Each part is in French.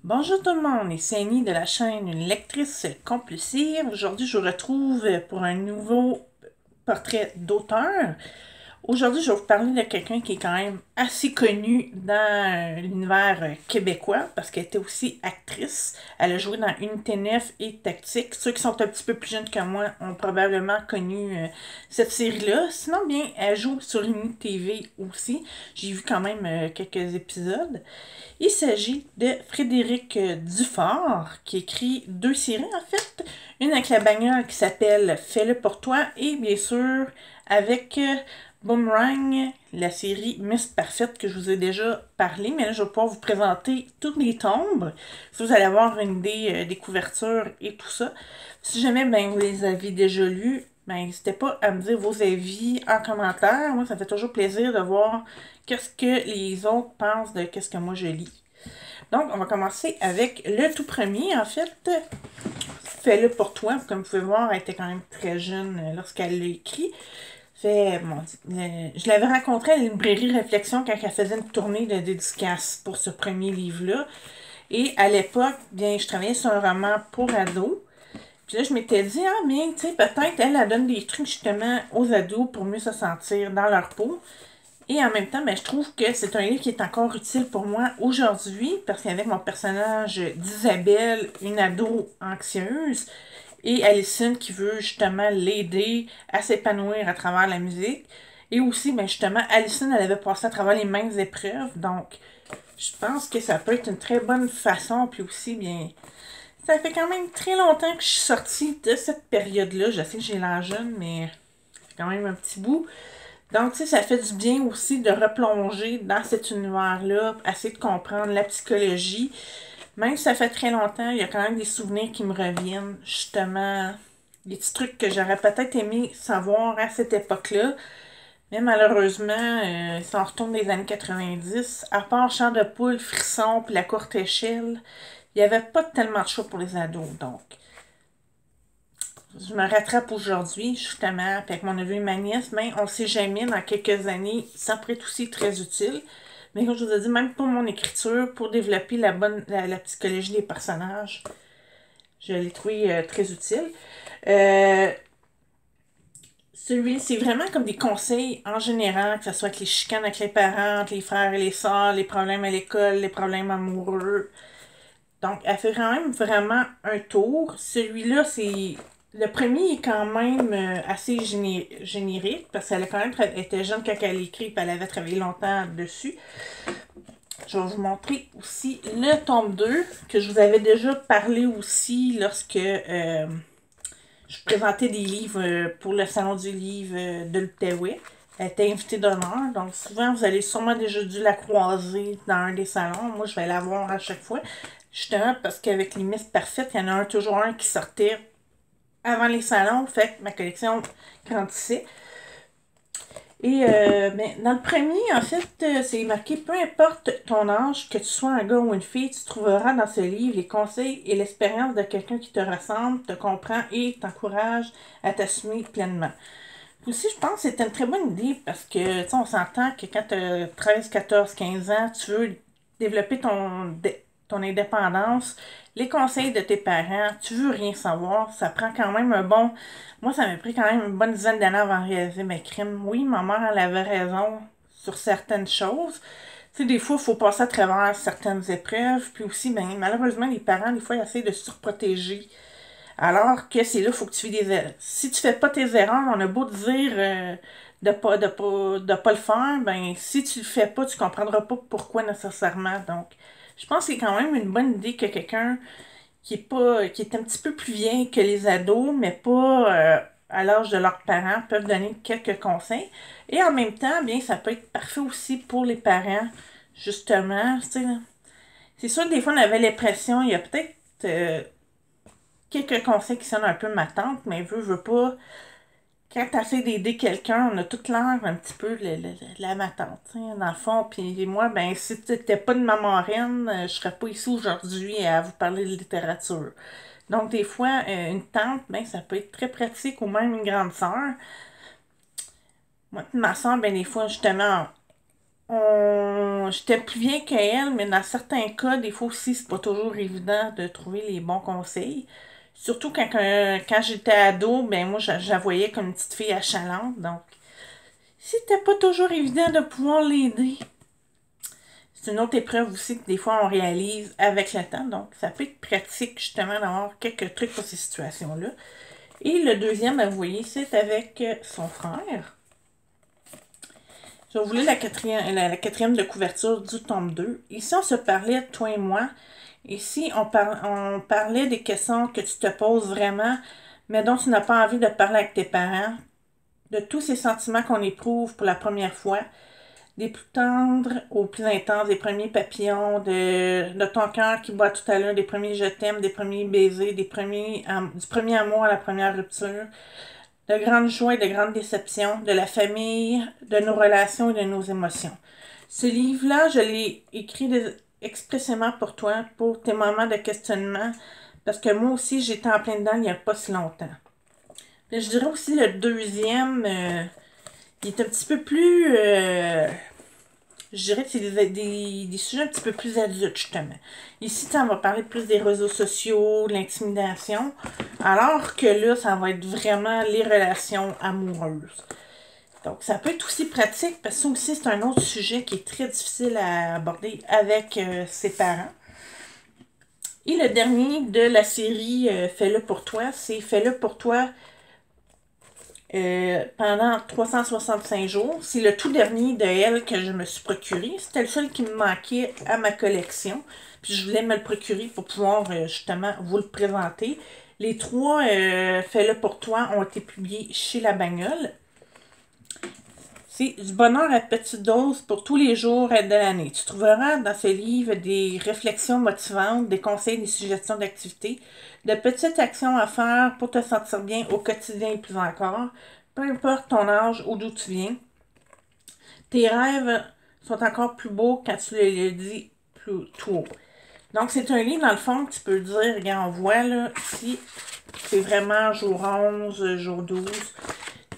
Bonjour tout le monde, ici Annie de la chaîne Une lectrice compulsive. Aujourd'hui, je vous retrouve pour un nouveau portrait d'auteur. Aujourd'hui, je vais vous parler de quelqu'un qui est quand même assez connu dans l'univers québécois parce qu'elle était aussi actrice. Elle a joué dans Unité 9 et Tactique. Ceux qui sont un petit peu plus jeunes que moi ont probablement connu cette série-là. Sinon, bien, elle joue sur Unité TV aussi. J'ai vu quand même quelques épisodes. Il s'agit de Frédéric Dufort, qui écrit deux séries en fait. Une avec la bagnole qui s'appelle Fais-le pour toi et bien sûr avec Boomerang, la série Miss Parfaite que je vous ai déjà parlé. Mais là, je vais pouvoir vous présenter toutes les tombes. Si vous allez avoir une idée des couvertures et tout ça. Si jamais ben, vous les avez déjà lus, ben, n'hésitez pas à me dire vos avis en commentaire. Moi, ça fait toujours plaisir de voir qu'est-ce que les autres pensent de qu'est-ce que moi je lis. Donc, on va commencer avec le tout premier, en fait. Fais-le pour toi. Comme vous pouvez voir, elle était quand même très jeune lorsqu'elle l'a écrit. Je l'avais rencontrée à la librairie Réflexion quand elle faisait une tournée de dédicaces pour ce premier livre-là. Et à l'époque, bien, je travaillais sur un roman pour ados. Puis là, je m'étais dit, ah, mais, tu sais, peut-être elle donne des trucs justement aux ados pour mieux se sentir dans leur peau. Et en même temps, ben, je trouve que c'est un livre qui est encore utile pour moi aujourd'hui, parce qu'avec mon personnage d'Isabelle, une ado anxieuse, et Alison qui veut justement l'aider à s'épanouir à travers la musique. Et aussi, ben, justement, Alison, elle avait passé à travers les mêmes épreuves, donc je pense que ça peut être une très bonne façon, puis aussi, bien, ça fait quand même très longtemps que je suis sortie de cette période-là. Je sais que j'ai l'air jeune, mais c'est quand même un petit bout. Donc, tu sais, ça fait du bien aussi de replonger dans cet univers-là, essayer de comprendre la psychologie. Même si ça fait très longtemps, il y a quand même des souvenirs qui me reviennent, justement, des petits trucs que j'aurais peut-être aimé savoir à cette époque-là. Mais malheureusement, si on retourne des années 90, à part Chant de poule, Frisson, puis La courte échelle, il n'y avait pas tellement de choix pour les ados. Donc, je me rattrape aujourd'hui, justement, avec mon neveu et ma nièce, mais on ne sait jamais, dans quelques années, ça pourrait être aussi très utile. Mais comme je vous ai dit, même pour mon écriture, pour développer la psychologie des personnages, je l'ai trouvé très utile. Euh, Celui, c'est vraiment comme des conseils en général, que ce soit avec les chicanes avec les parents, avec les frères et les sœurs, les problèmes à l'école, les problèmes amoureux. Donc, elle fait quand même vraiment un tour. Celui-là, c'est. Le premier est quand même assez générique, parce qu'elle a quand même était jeune quand elle écrit, puis elle avait travaillé longtemps dessus. Je vais vous montrer aussi le tome 2, que je vous avais déjà parlé aussi lorsque je présentais des livres pour le Salon du livre de l'Outaouais. Elle était invitée d'honneur, donc souvent vous allez sûrement déjà dû la croiser dans un des salons. Moi, je vais la voir à chaque fois. Justement, parce qu'avec les Miss Parfaites, il y en a toujours un qui sortait avant les salons, fait que ma collection grandissait. Et mais dans le premier, en fait, c'est marqué peu importe ton âge, que tu sois un gars ou une fille, tu trouveras dans ce livre les conseils et l'expérience de quelqu'un qui te ressemble, te comprend et t'encourage à t'assumer pleinement. Aussi, je pense que c'est une très bonne idée parce que, tu sais, on s'entend que quand tu as 13, 14, 15 ans, tu veux développer ton indépendance, les conseils de tes parents, tu veux rien savoir, ça prend quand même un bon. Moi, ça m'a pris quand même une bonne dizaine d'années avant de réaliser mes crimes. Oui, ma mère, elle avait raison sur certaines choses. Tu sais, des fois, il faut passer à travers certaines épreuves. Puis aussi, ben, malheureusement, les parents, des fois, ils essaient de se surprotéger. Alors que c'est là, il faut que tu fais des erreurs. Si tu fais pas tes erreurs, on a beau te dire de pas le faire, ben si tu le fais pas, tu comprendras pas pourquoi nécessairement. Donc, je pense que c'est quand même une bonne idée que quelqu'un qui est un petit peu plus vieille que les ados, mais pas à l'âge de leurs parents, peuvent donner quelques conseils. Et en même temps, bien, ça peut être parfait aussi pour les parents, justement. Tu sais, c'est sûr que des fois, on avait l'impression, il y a peut-être quelques conseils qui sonnent un peu ma tante, mais veut pas. Quand tu essaies d'aider quelqu'un, on a toute l'air un petit peu la ma tante, dans le fond. Puis moi, ben, si tu n'étais pas de ma marraine, je serais pas ici aujourd'hui à vous parler de littérature. Donc, des fois, une tante, ben, ça peut être très pratique, ou même une grande sœur. Moi, ma soeur, ben, des fois, justement, J'étais plus vieille qu'elle, mais dans certains cas, des fois aussi, c'est pas toujours évident de trouver les bons conseils. Surtout quand j'étais ado, ben moi, je la voyais comme une petite fille achalante, donc c'était pas toujours évident de pouvoir l'aider. C'est une autre épreuve aussi que des fois on réalise avec le temps, donc ça peut être pratique justement d'avoir quelques trucs pour ces situations-là. Et le deuxième, ben, vous voyez, c'est avec son frère. Je vais vous lire la quatrième de couverture du tome 2. Ici, on se parlait, toi et moi. Ici, on parlait des questions que tu te poses vraiment, mais dont tu n'as pas envie de parler avec tes parents, de tous ces sentiments qu'on éprouve pour la première fois, des plus tendres aux plus intenses, des premiers papillons, de ton cœur qui bat tout à l'heure, des premiers je t'aime, des premiers baisers, du premier amour à la première rupture, de grandes joies et de grandes déceptions, de la famille, de nos relations et de nos émotions. Ce livre-là, je l'ai écrit expressément pour toi, pour tes moments de questionnement, parce que moi aussi, j'étais en plein dedans il n'y a pas si longtemps. Puis je dirais aussi le deuxième, il est un petit peu plus... je dirais que c'est des sujets un petit peu plus adultes, justement. Ici, on va parler plus des réseaux sociaux, de l'intimidation, alors que là, ça va être vraiment les relations amoureuses. Donc, ça peut être aussi pratique, parce que ça aussi, c'est un autre sujet qui est très difficile à aborder avec ses parents. Et le dernier de la série Fais-le pour toi, c'est Fais-le pour toi pendant 365 jours. C'est le tout dernier de elle que je me suis procuré. C'était le seul qui me manquait à ma collection. Puis je voulais me le procurer pour pouvoir justement vous le présenter. Les trois Fais-le pour toi ont été publiés chez La Bagnole. C'est du bonheur à petite dose pour tous les jours de l'année. Tu trouveras dans ce livre des réflexions motivantes, des conseils, des suggestions d'activités, de petites actions à faire pour te sentir bien au quotidien et plus encore, peu importe ton âge ou d'où tu viens. Tes rêves sont encore plus beaux quand tu les dis plus tôt. Donc, c'est un livre, dans le fond, que tu peux dire, regarde, on voit, là, ici, c'est vraiment jour 11, jour 12.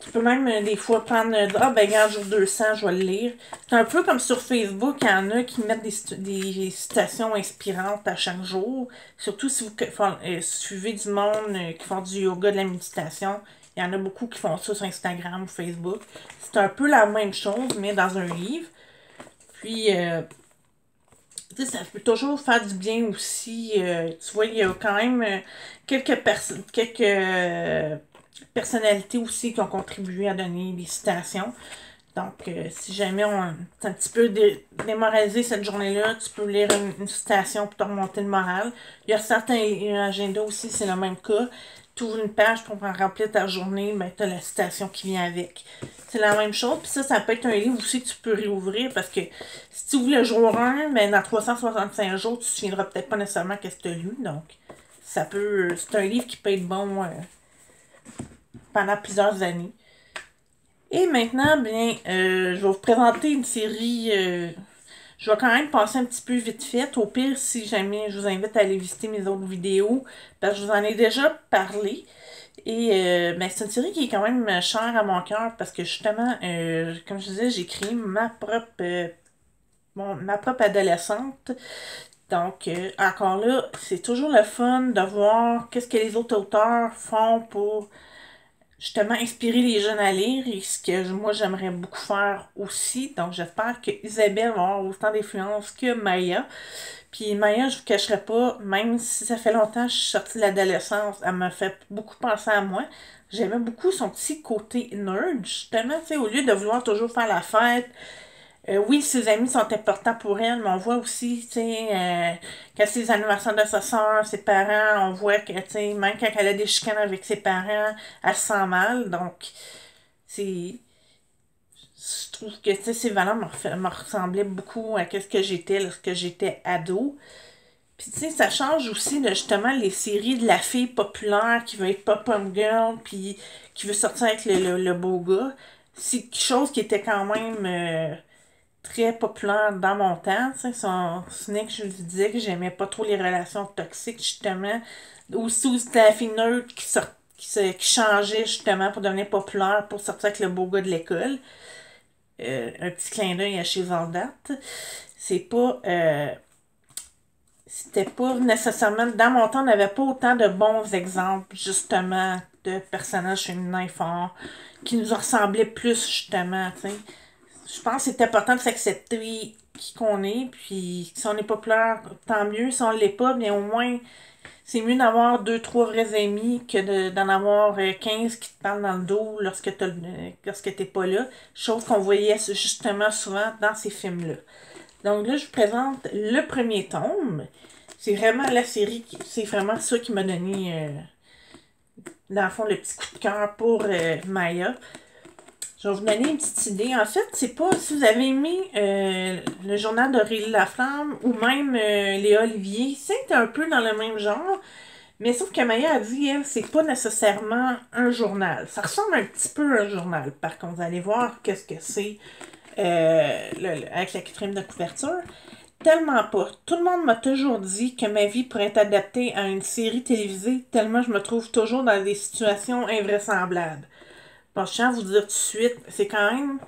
Tu peux même des fois prendre, ah ben regarde, jour 200, je vais le lire. C'est un peu comme sur Facebook, il y en a qui mettent des citations inspirantes à chaque jour. Surtout si vous suivez du monde qui font du yoga, de la méditation. Il y en a beaucoup qui font ça sur Instagram ou Facebook. C'est un peu la même chose, mais dans un livre. Puis, tu sais, ça peut toujours faire du bien aussi. Tu vois, il y a quand même quelques personnalités aussi qui ont contribué à donner des citations. Donc, si jamais on est un petit peu démoralisé cette journée-là, tu peux lire une citation pour te remonter le moral. Il y a certains agendas aussi, c'est le même cas. Tu ouvres une page pour remplir ta journée, ben, tu as la citation qui vient avec. C'est la même chose. Puis ça peut être un livre aussi que tu peux réouvrir parce que si tu ouvres le jour 1, ben, dans 365 jours, tu ne te souviendras peut-être pas nécessairement qu'est-ce que tu as lu. Donc, c'est un livre qui peut être bon pendant plusieurs années. Et maintenant, bien, je vais vous présenter une série. Je vais quand même passer un petit peu vite fait. Au pire, si jamais je vous invite à aller visiter mes autres vidéos, parce que je vous en ai déjà parlé. Et ben, c'est une série qui est quand même chère à mon cœur parce que justement, comme je disais, j'ai créé ma propre adolescente. Donc, encore là, c'est toujours le fun de voir qu'est-ce que les autres auteurs font pour justement inspirer les jeunes à lire et ce que moi j'aimerais beaucoup faire aussi. Donc j'espère que Isabelle va avoir autant d'influence que Maya. Puis Maya, je vous cacherai pas, même si ça fait longtemps que je suis sortie de l'adolescence, elle m'a fait beaucoup penser à moi. J'aimais beaucoup son petit côté nerd, justement, tu sais, au lieu de vouloir toujours faire la fête, oui, ses amis sont importants pour elle, mais on voit aussi, tu sais, quand c'est les anniversaires de sa soeur, ses parents, on voit que, tu sais, même quand elle a des chicanes avec ses parents, elle se sent mal. Donc, c'est. Je trouve que, tu sais, ses valeurs me ressemblaient beaucoup à ce que j'étais lorsque j'étais ado. Puis, tu sais, ça change aussi de justement les séries de la fille populaire qui veut être pop-up girl, puis qui veut sortir avec le beau gars. C'est quelque chose qui était quand même. Très populaire dans mon temps. Ce n'est que je vous disais que j'aimais pas trop les relations toxiques, justement. Aussi, c'était la fille neutre qui changeait justement pour devenir populaire pour sortir avec le beau gars de l'école. un petit clin d'œil à chez Zordat. C'est pas... c'était pas nécessairement... Dans mon temps, on n'avait pas autant de bons exemples, justement, de personnages féminins forts qui nous ressemblaient plus, justement, tu sais. Je pense que c'est important de s'accepter qui qu'on est, puis si on est populaire, tant mieux. Si on l'est pas, bien au moins, c'est mieux d'avoir deux, trois vrais amis que d'en avoir 15 qui te parlent dans le dos lorsque t'es pas là. Chose qu'on voyait justement souvent dans ces films-là. Donc là, je vous présente le premier tome. C'est vraiment la série, c'est vraiment ça qui m'a donné, dans le fond, le petit coup de cœur pour Maya. Je vais vous donner une petite idée. En fait, c'est pas si vous avez aimé le journal d'Aurélie Laflamme ou même Léa Olivier, c'est un peu dans le même genre. Mais sauf que Maya a dit, elle, c'est pas nécessairement un journal. Ça ressemble un petit peu à un journal. Par contre, vous allez voir qu'est-ce que c'est avec la quatrième de couverture. Tellement pas. Tout le monde m'a toujours dit que ma vie pourrait être adaptée à une série télévisée, tellement je me trouve toujours dans des situations invraisemblables. Bon, je tiens à vous dire tout de suite, c'est quand même...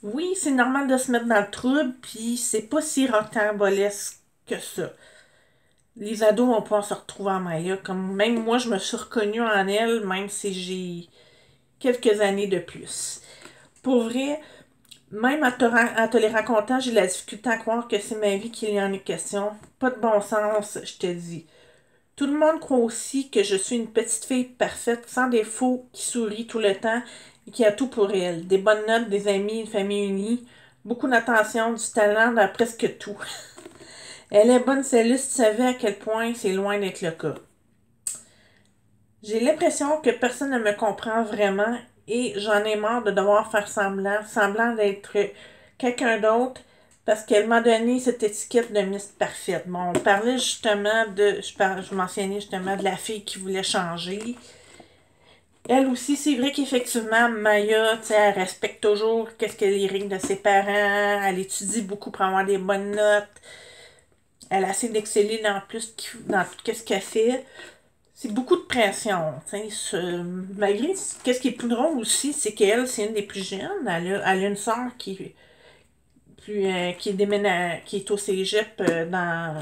Oui, c'est normal de se mettre dans le trouble, puis c'est pas si rocambolesque que ça. Les ados vont pouvoir se retrouver en Maya, comme même moi, je me suis reconnue en elle, même si j'ai quelques années de plus. Pour vrai, même en te les racontant, j'ai la difficulté à croire que c'est ma vie qu'il y en est question. Pas de bon sens, je te dis. Tout le monde croit aussi que je suis une petite fille parfaite, sans défaut, qui sourit tout le temps et qui a tout pour elle. Des bonnes notes, des amis, une famille unie, beaucoup d'attention, du talent dans presque tout. Elle est bonne celle-là si tu savais à quel point c'est loin d'être le cas. J'ai l'impression que personne ne me comprend vraiment et j'en ai marre de devoir faire semblant d'être quelqu'un d'autre parce qu'elle m'a donné cette étiquette de Miss Parfaite. Bon, on parlait justement je mentionnais justement de la fille qui voulait changer. Elle aussi, c'est vrai qu'effectivement, Maya, tu sais, elle respecte toujours qu'est-ce que les règles de ses parents, elle étudie beaucoup pour avoir des bonnes notes, elle essaie d'exceller dans tout ce qu'elle fait. C'est beaucoup de pression. Malgré qu'est-ce qui est plus drôle aussi, c'est qu'elle, c'est une des plus jeunes. Elle a une sœur qui est au cégep dans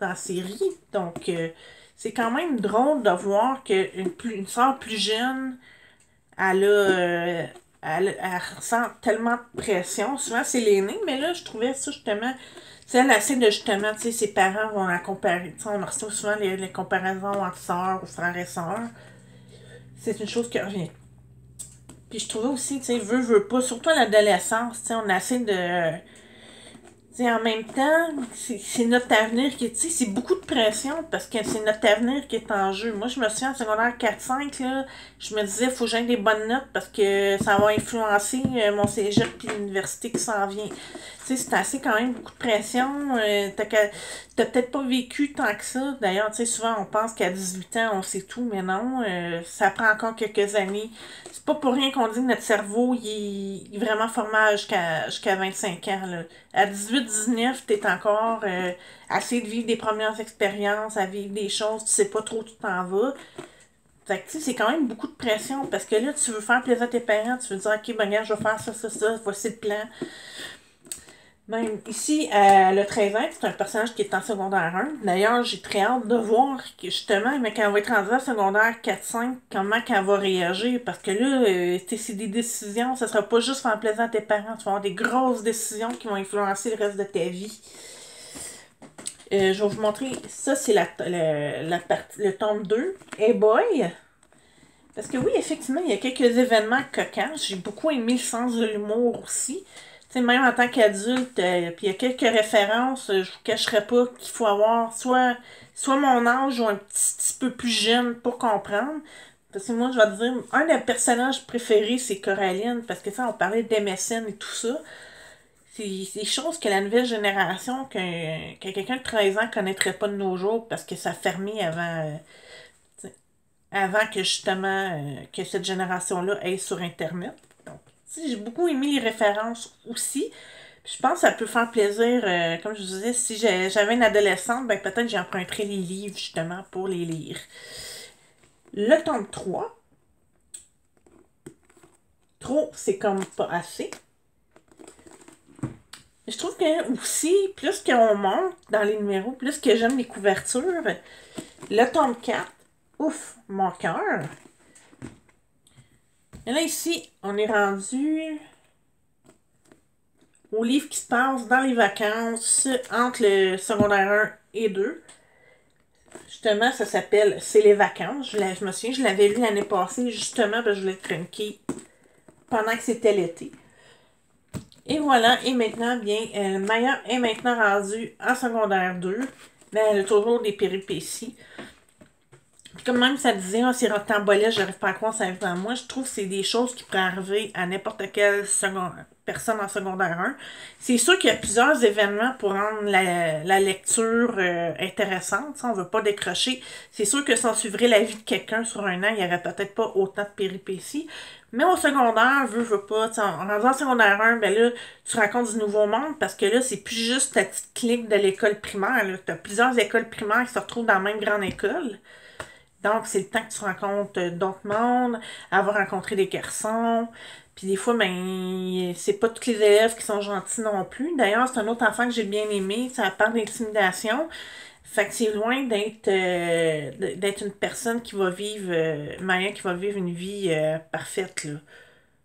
la série. Donc, c'est quand même drôle de voir qu'une sœur plus jeune, elle ressent tellement de pression. Souvent, c'est l'aînée, mais là, je trouvais ça justement. Tu sais, elle essaie de justement, tu sais, ses parents vont la comparer. Tu sais, on reçoit souvent les comparaisons entre sœurs ou frères et sœurs. C'est une chose qui revient. Puis je trouvais aussi, tu sais, veut pas, surtout à l'adolescence, tu sais, on essaie de sais, en même temps, c'est notre avenir qui est, tu sais, c'est beaucoup de pression parce que c'est notre avenir qui est en jeu. Moi, je me souviens en secondaire 4-5, là, je me disais, faut que j'aie des bonnes notes parce que ça va influencer mon cégep puis l'université qui s'en vient. Tu sais, c'est assez quand même beaucoup de pression. T'as peut-être pas vécu tant que ça. D'ailleurs, tu sais, souvent on pense qu'à 18 ans, on sait tout, mais non, ça prend encore quelques années. C'est pas pour rien qu'on dit que notre cerveau, il est vraiment formé jusqu'à 25 ans, là. À 18-19, t'es encore à essayer de vivre des premières expériences, à vivre des choses, tu sais pas trop où tu t'en vas. Fait que, tu sais, c'est quand même beaucoup de pression parce que là, tu veux faire plaisir à tes parents, tu veux dire, ok, ben, regarde, je vais faire ça, voici le plan. Même ici, le 13 ans, c'est un personnage qui est en secondaire 1. D'ailleurs, j'ai très hâte de voir que justement, mais quand elle va être rendue en secondaire 4-5, comment qu'elle va réagir. Parce que là, c'est des décisions, ça sera pas juste faire plaisir à tes parents. Tu vas avoir des grosses décisions qui vont influencer le reste de ta vie. Je vais vous montrer, ça c'est le tome 2. Hey boy! Parce que oui, effectivement, il y a quelques événements cocasses. J'ai beaucoup aimé le sens de l'humour aussi. Tu sais, même en tant qu'adulte, puis il y a quelques références, je vous cacherai pas qu'il faut avoir soit mon âge ou un petit peu plus jeune pour comprendre. Parce que moi, je vais te dire, un des personnages préférés, c'est Coraline, parce que ça, on parlait d'MSN et tout ça. C'est des choses que la nouvelle génération, que quelqu'un de 13 ans connaîtrait pas de nos jours, parce que ça a fermé avant que justement que cette génération-là aille sur Internet. Donc, tu sais, j'ai beaucoup aimé les références aussi. Je pense que ça peut faire plaisir, comme je vous disais, si j'avais une adolescente, ben peut-être j'emprunterais les livres justement pour les lire. Le tome 3, trop, c'est comme pas assez. Je trouve que aussi, plus qu'on monte dans les numéros, plus que j'aime les couvertures. Le tome 4, ouf, mon cœur. Et là, ici, on est rendu au livre qui se passe dans les vacances entre le secondaire 1 et 2. Justement, ça s'appelle C'est les vacances. Je me souviens, je l'avais lu l'année passée, justement, parce que je voulais trinquer pendant que c'était l'été. Et voilà, et maintenant, bien, Maya est maintenant rendue en secondaire 2, mais elle a toujours des péripéties. Puis comme même ça disait, oh, c'est rocambolesque, j'arrive pas à croire ça arrive dans moi, je trouve que c'est des choses qui pourraient arriver à n'importe quelle personne en secondaire 1. C'est sûr qu'il y a plusieurs événements pour rendre la lecture intéressante, ça, on veut pas décrocher. C'est sûr que si on suivrait la vie de quelqu'un sur un an, il y aurait peut-être pas autant de péripéties. Mais au secondaire, veut pas, en rentrant en secondaire 1, ben là, tu racontes du nouveau monde parce que là, c'est plus juste ta petite clique de l'école primaire. Tu as plusieurs écoles primaires qui se retrouvent dans la même grande école. Donc, c'est le temps que tu rencontres d'autres mondes, avoir rencontré des garçons. Puis des fois, ben, c'est pas tous les élèves qui sont gentils non plus. D'ailleurs, c'est un autre enfant que j'ai bien aimé. Ça parle d'intimidation. Fait que c'est loin d'être une personne qui va vivre, Maya qui va vivre une vie parfaite, là.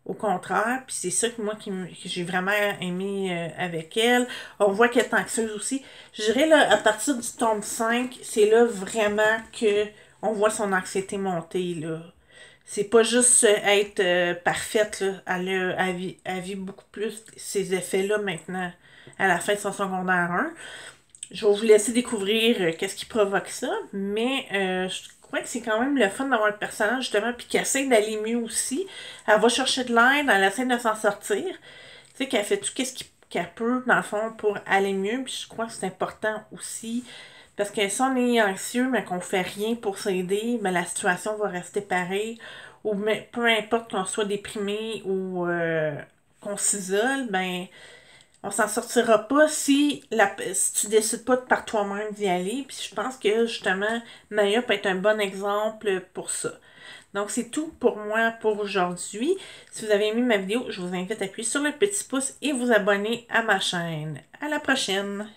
Au contraire, puis c'est ça que moi que j'ai vraiment aimé avec elle. On voit qu'elle est anxieuse aussi. Je dirais là, à partir du tome 5, c'est là vraiment que on voit son anxiété monter, là. C'est pas juste être parfaite, là. Elle vit beaucoup plus ces effets-là maintenant, à la fin de son secondaire 1. Je vais vous laisser découvrir qu'est-ce qui provoque ça, mais je crois que c'est quand même le fun d'avoir un personnage, justement, puis qui essaie d'aller mieux aussi. Elle va chercher de l'aide, elle essaie de s'en sortir. Tu sais, qu'elle fait tout ce qu'elle peut, dans le fond, pour aller mieux, puis je crois que c'est important aussi. Parce que si on est anxieux, mais qu'on fait rien pour s'aider, ben la situation va rester pareille. Ou peu importe qu'on soit déprimé ou qu'on s'isole, ben on s'en sortira pas si tu décides pas de par toi-même d'y aller. Puis je pense que justement, Maya peut être un bon exemple pour ça. Donc c'est tout pour moi pour aujourd'hui. Si vous avez aimé ma vidéo, je vous invite à appuyer sur le petit pouce et vous abonner à ma chaîne. À la prochaine!